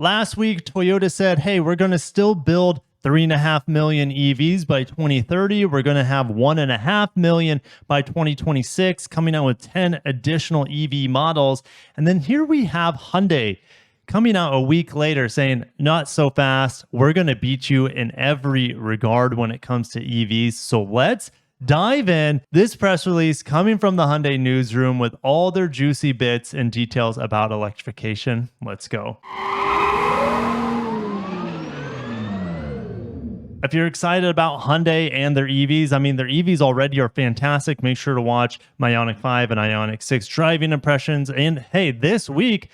Last week, Toyota said, hey, we're going to still build 3.5 million EVs by 2030. We're going to have 1.5 million by 2026, coming out with 10 additional EV models. And then here we have Hyundai coming out a week later saying, not so fast. We're going to beat you in every regard when it comes to EVs. So let's dive in. This press release coming from the Hyundai newsroom with all their juicy bits and details about electrification. Let's go. If you're excited about Hyundai and their EVs, I mean, their EVs already are fantastic. Make sure to watch my Ioniq 5 and Ioniq 6 driving impressions. And hey, this week,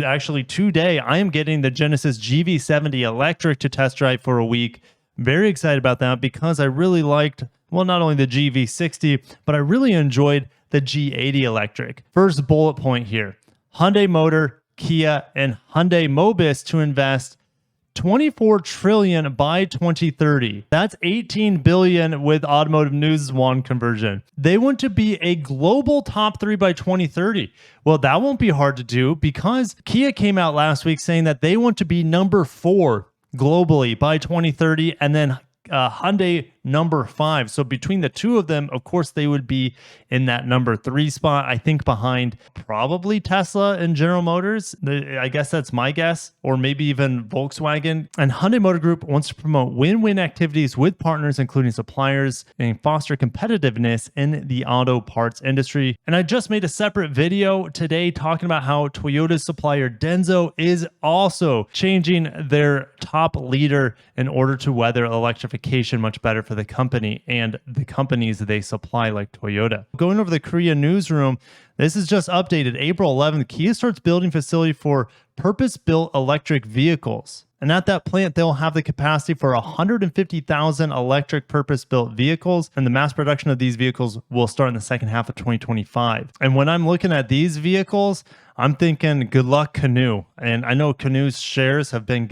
actually today, I am getting the Genesis GV70 electric to test drive for a week. Very excited about that because I really liked, well, not only the GV60, but I really enjoyed the G80 electric. First bullet point here, Hyundai Motor, Kia, and Hyundai Mobis to invest $24 trillion by 2030. That's 18 billion with Automotive News' one conversion. They want to be a global top 3 by 2030. Well, that won't be hard to do because Kia came out last week saying that they want to be number 4 globally by 2030, and then Hyundai number 5. So between the two of them, of course, they would be in that number 3 spot, I think behind probably Tesla and General Motors. I guess that's my guess, or maybe even Volkswagen. And Hyundai Motor Group wants to promote win-win activities with partners, including suppliers, and foster competitiveness in the auto parts industry. And I just made a separate video today talking about how Toyota's supplier Denso is also changing their top leader in order to weather electrification much better for the company and the companies they supply, like Toyota. Going over the Korea newsroom, this is just updated. April 11th, Kia starts building facility for purpose-built electric vehicles. And at that plant, they'll have the capacity for 150,000 electric purpose-built vehicles. And the mass production of these vehicles will start in the second half of 2025. And when I'm looking at these vehicles, I'm thinking good luck, Canoo. And I know Canoo's shares have been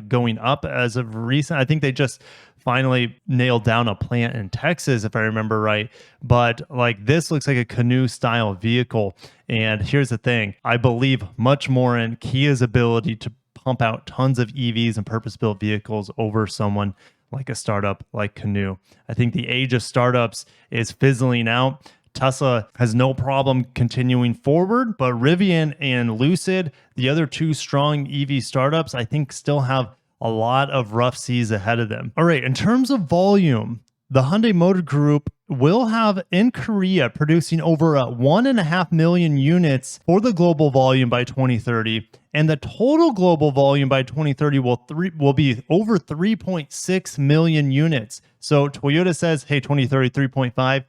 going up as of recent. I think they just finally nailed down a plant in Texas, if I remember right. But like, this looks like a Canoo style vehicle. And here's the thing, I believe much more in Kia's ability to pump out tons of EVs and purpose-built vehicles over someone like a startup like Canoo. I think the age of startups is fizzling out. Tesla has no problem continuing forward, but Rivian and Lucid, the other two strong EV startups, I think still have a lot of rough seas ahead of them. All right, in terms of volume, the Hyundai Motor Group will have in Korea producing over 1.5 million units for the global volume by 2030. And the total global volume by 2030 will be over 3.6 million units. So Toyota says, hey, 2030, 3.5.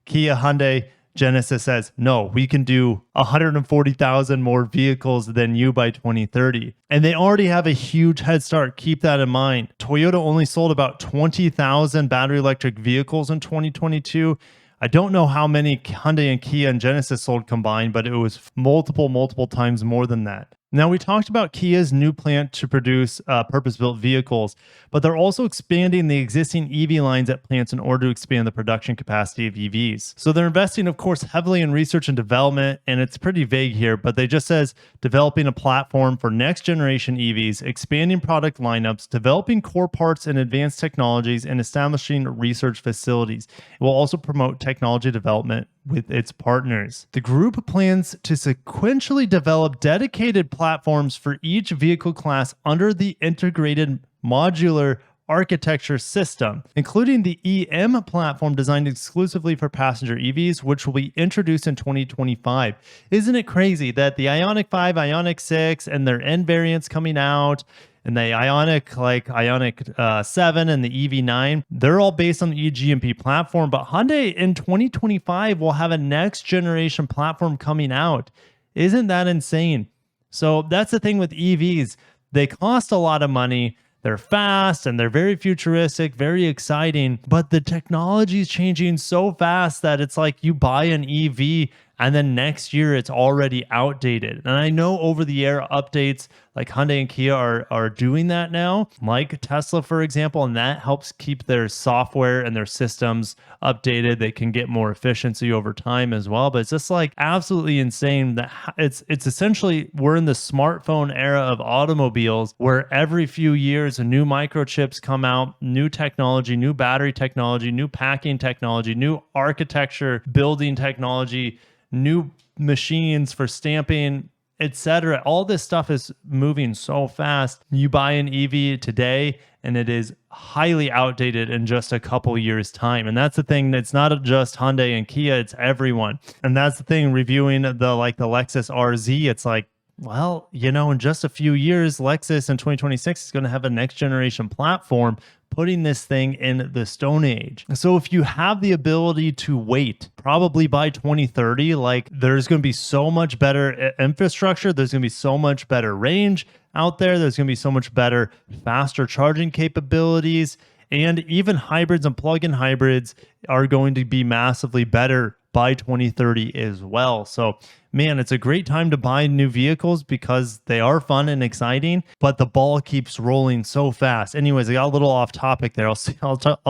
Kia, Hyundai, Genesis says, no, we can do 140,000 more vehicles than you by 2030. And they already have a huge head start. Keep that in mind. Toyota only sold about 20,000 battery electric vehicles in 2022. I don't know how many Hyundai and Kia and Genesis sold combined, but it was multiple times more than that. Now, we talked about Kia's new plant to produce purpose-built vehicles, but they're also expanding the existing EV lines at plants in order to expand the production capacity of EVs. So they're investing, of course, heavily in research and development, and it's pretty vague here, but they just says developing a platform for next-generation EVs, expanding product lineups, developing core parts and advanced technologies, and establishing research facilities. It will also promote technology development with its partners. The group plans to sequentially develop dedicated platforms for each vehicle class under the integrated modular architecture system, including the EM platform designed exclusively for passenger EVs, which will be introduced in 2025. Isn't it crazy that the Ioniq 5, Ioniq 6, and their N variants coming out, and the Ioniq, like Ioniq 7 and the EV9, they're all based on the eGMP platform. But Hyundai in 2025 will have a next generation platform coming out. Isn't that insane? So that's the thing with EVs. They cost a lot of money. They're fast and they're very futuristic, very exciting, but the technology is changing so fast that it's like you buy an EV and then next year it's already outdated. And I know over-the-air updates like Hyundai and Kia are doing that now, like Tesla, for example, and that helps keep their software and their systems updated. They can get more efficiency over time as well. But it's just like absolutely insane that it's essentially we're in the smartphone era of automobiles where every few years new microchips come out, new technology, new battery technology, new packing technology, new architecture, building technology, new machines for stamping, etc. All this stuff is moving so fast. You buy an EV today and it is highly outdated in just a couple years time. And that's the thing, that's not just Hyundai and Kia, it's everyone. And that's the thing, reviewing the Lexus RZ, it's like, well, in just a few years, Lexus in 2026 is going to have a next generation platform, putting this thing in the Stone Age. So if you have the ability to wait, probably by 2030, there's going to be so much better infrastructure. There's going to be so much better range out there. There's going to be so much better, faster charging capabilities. And even hybrids and plug-in hybrids are going to be massively better by 2030 as well. So man, it's a great time to buy new vehicles because they are fun and exciting, but the ball keeps rolling so fast. Anyways, I got a little off topic there. I'll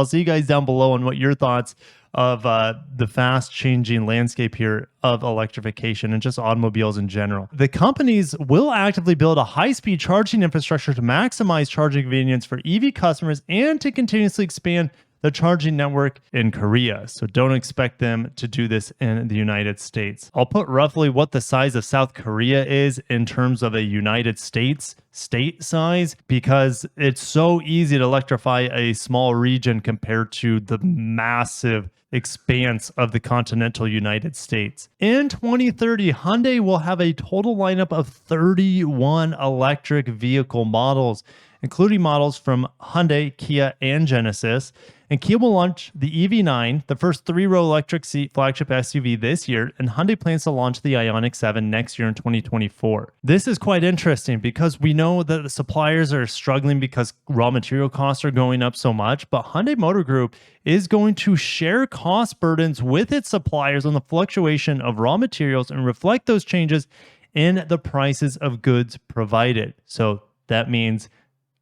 see you guys down below on what your thoughts of the fast changing landscape here of electrification and just automobiles in general. The companies will actively build a high-speed charging infrastructure to maximize charging convenience for EV customers and to continuously expand the charging network in Korea. So don't expect them to do this in the United States. I'll put roughly what the size of South Korea is in terms of a United States state size, because it's so easy to electrify a small region compared to the massive expanse of the continental United States. In 2030, Hyundai will have a total lineup of 31 electric vehicle models, including models from Hyundai, Kia, and Genesis. And Kia will launch the EV9, the first three-row electric seat flagship SUV this year, and Hyundai plans to launch the Ioniq 7 next year in 2024. This is quite interesting because we know that the suppliers are struggling because raw material costs are going up so much, but Hyundai Motor Group is going to share cost burdens with its suppliers on the fluctuation of raw materials and reflect those changes in the prices of goods provided. So that means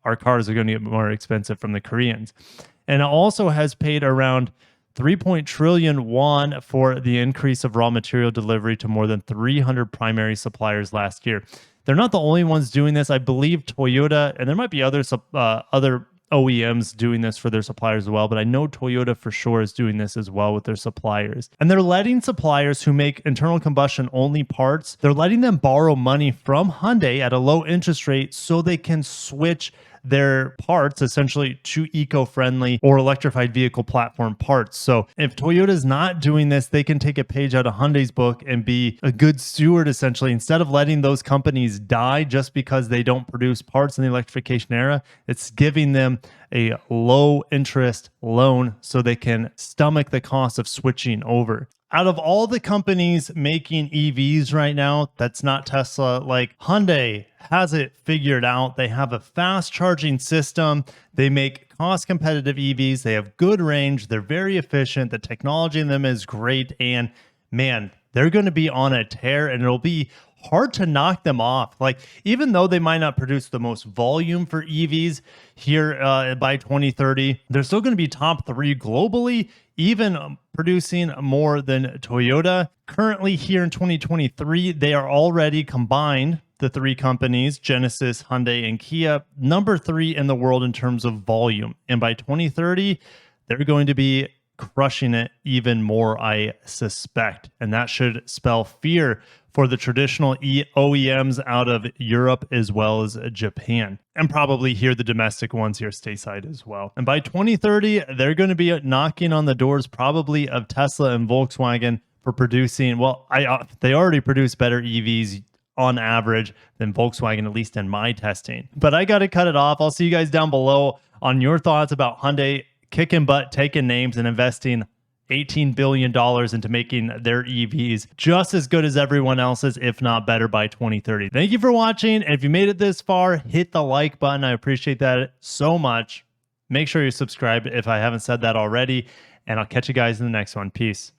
our cars are going to get more expensive from the Koreans. And it also has paid around 3 trillion won for the increase of raw material delivery to more than 300 primary suppliers last year. They're not the only ones doing this. I believe Toyota, and there might be other OEMs doing this for their suppliers as well, but I know Toyota for sure is doing this as well with their suppliers. And they're letting suppliers who make internal combustion only parts, they're letting them borrow money from Hyundai at a low interest rate so they can switch their parts essentially to eco-friendly or electrified vehicle platform parts. So if Toyota is not doing this, they can take a page out of Hyundai's book and be a good steward essentially. Instead of letting those companies die just because they don't produce parts in the electrification era, it's giving them a low interest loan so they can stomach the cost of switching over. Out of all the companies making EVs right now, that's not Tesla, like Hyundai has it figured out. They have a fast charging system. They make cost competitive EVs. They have good range. They're very efficient. The technology in them is great. And man, they're going to be on a tear and it'll be hard to knock them off. Like, even though they might not produce the most volume for EVs here by 2030, they're still going to be top 3 globally, even producing more than Toyota. Currently here in 2023, they are already combined, the 3 companies, Genesis, Hyundai, and Kia, number 3 in the world in terms of volume. And by 2030, they're going to be crushing it even more, I suspect. And that should spell fear for the traditional OEMs out of Europe as well as Japan, and probably here the domestic ones here stateside as well. And by 2030, they're going to be knocking on the doors probably of Tesla and Volkswagen for producing, well, they already produce better EVs on average than Volkswagen, at least in my testing. But I got to cut it off. I'll see you guys down below on your thoughts about Hyundai kicking butt, taking names, and investing $18 billion into making their EVs just as good as everyone else's, if not better, by 2030. Thank you for watching. And if you made it this far, hit the like button. I appreciate that so much. Make sure you subscribe if I haven't said that already. And I'll catch you guys in the next one. Peace.